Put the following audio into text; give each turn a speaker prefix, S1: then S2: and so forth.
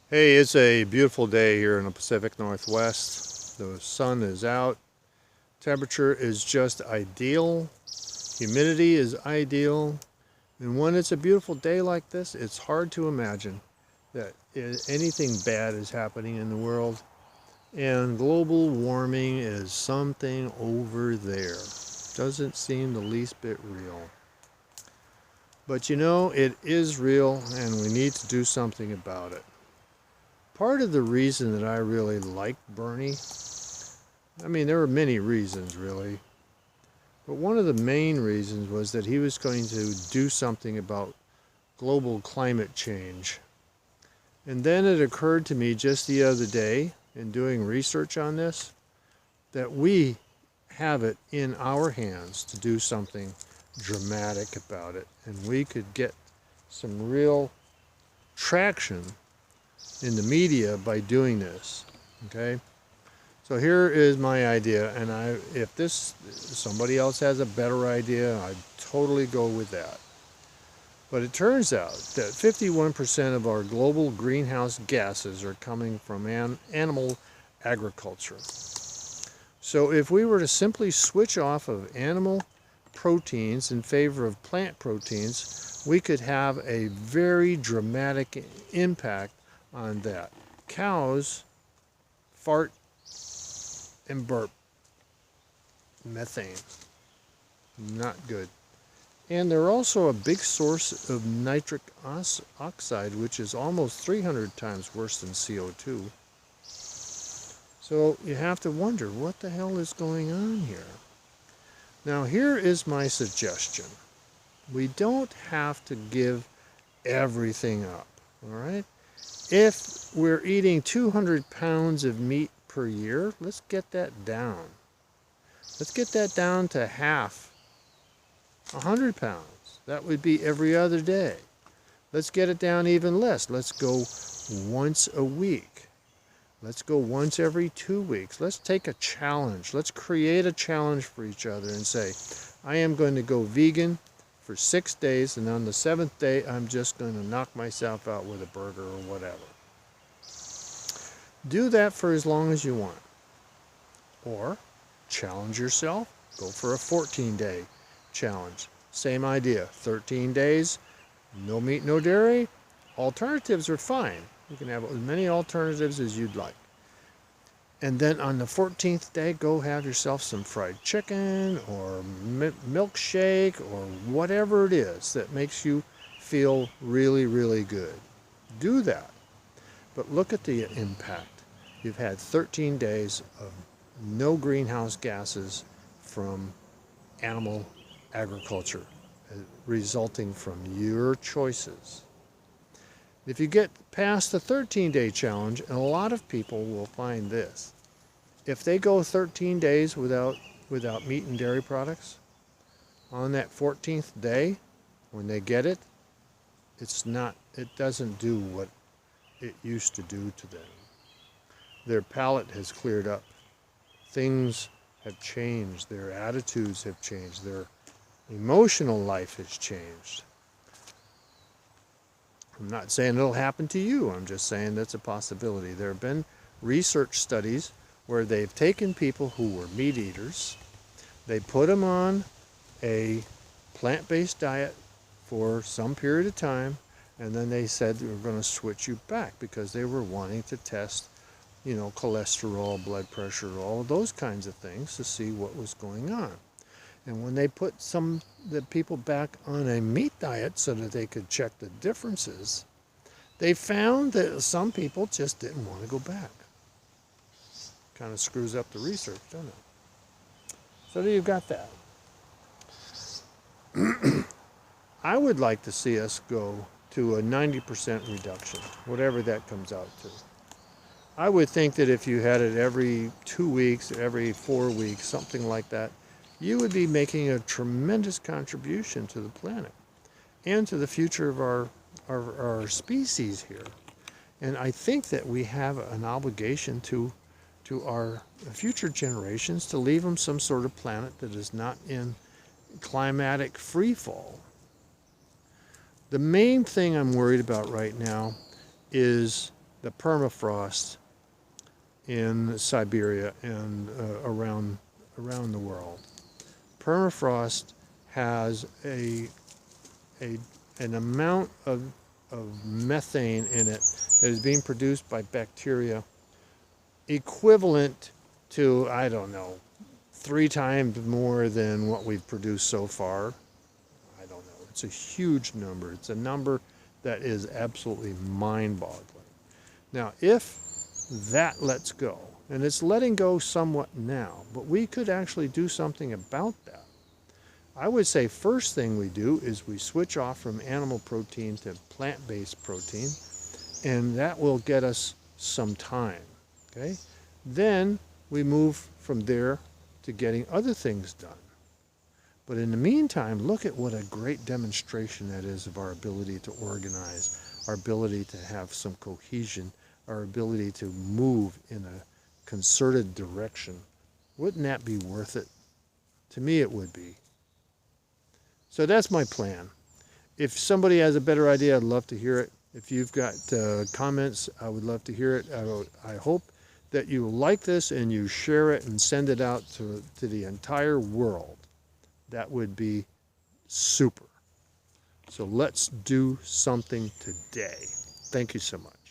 S1: Hey, it's a beautiful day here in the Pacific Northwest. The sun is out. Temperature is just ideal. Humidity is ideal. And when it's a beautiful day like this, it's hard to imagine that anything bad is happening in the world. And global warming is something over there. Doesn't seem the least bit real. But you know, it is real and we need to do something about it. Part of the reason that I really liked Bernie, I mean, there were many reasons really, but one of the main reasons was that he was going to do something about global climate change. And then it occurred to me just the other day in doing research on this that we have it in our hands to do something dramatic about it. And we could get some real traction in the media by doing this. Okay? So here is my idea, and if somebody else has a better idea, I'd totally go with that. But it turns out that 51% of our global greenhouse gases are coming from animal agriculture. So if we were to simply switch off of animal proteins in favor of plant proteins, we could have a very dramatic impact on that. Cows fart and burp methane. Not good. And they're also a big source of nitric oxide, which is almost 300 times worse than CO2. So you have to wonder, what the hell is going on here? Now here is my suggestion. We don't have to give everything up, all right? If we're eating 200 pounds of meat per year, let's get that down. Let's get that down to half, 100 pounds. That would be every other day. Let's get it down even less. Let's go once a week. Let's go once every 2 weeks. Let's take a challenge. Let's create a challenge for each other and say, I am going to go vegan for 6 days, and on the 7th day, I'm just going to knock myself out with a burger or whatever. Do that for as long as you want. Or challenge yourself. Go for a 14-day challenge. Same idea. 13 days, no meat, no dairy. Alternatives are fine. You can have as many alternatives as you'd like. And then on the 14th day, go have yourself some fried chicken or milkshake or whatever it is that makes you feel really, really good. Do that. But look at the impact. You've had 13 days of no greenhouse gases from animal agriculture resulting from your choices. If you get past the 13-day challenge, and a lot of people will find this, if they go 13 days without meat and dairy products, on that 14th day, when they get it, it doesn't do what it used to do to them. Their palate has cleared up. Things have changed. Their attitudes have changed. Their emotional life has changed. I'm not saying it'll happen to you. I'm just saying that's a possibility. There have been research studies where they've taken people who were meat eaters, they put them on a plant-based diet for some period of time, and then they said we're going to switch you back because they were wanting to test, cholesterol, blood pressure, all of those kinds of things to see what was going on. And when they put the people back on a meat diet so that they could check the differences, they found that some people just didn't want to go back. Kind of screws up the research, doesn't it? So there you've got that. I would like to see us go to a 90% reduction, whatever that comes out to. I would think that if you had it every 2 weeks, every 4 weeks, something like that, you would be making a tremendous contribution to the planet and to the future of our species here. And I think that we have an obligation to our future generations to leave them some sort of planet that is not in climatic free fall. The main thing I'm worried about right now is the permafrost in Siberia and around the world. Permafrost has an amount of methane in it that is being produced by bacteria equivalent to, I don't know, 3 times more than what we've produced so far. I don't know. It's a huge number. It's a number that is absolutely mind-boggling. Now, if that lets go, and it's letting go somewhat now, but we could actually do something about that. I would say first thing we do is we switch off from animal protein to plant-based protein, and that will get us some time, okay? Then we move from there to getting other things done. But in the meantime, look at what a great demonstration that is of our ability to organize, our ability to have some cohesion, our ability to move in a concerted direction. Wouldn't that be worth it? To me, it would be. So that's my plan. If somebody has a better idea, I'd love to hear it. If you've got comments, I would love to hear it. I hope that you like this and you share it and send it out to the entire world. That would be super. So let's do something today. Thank you so much.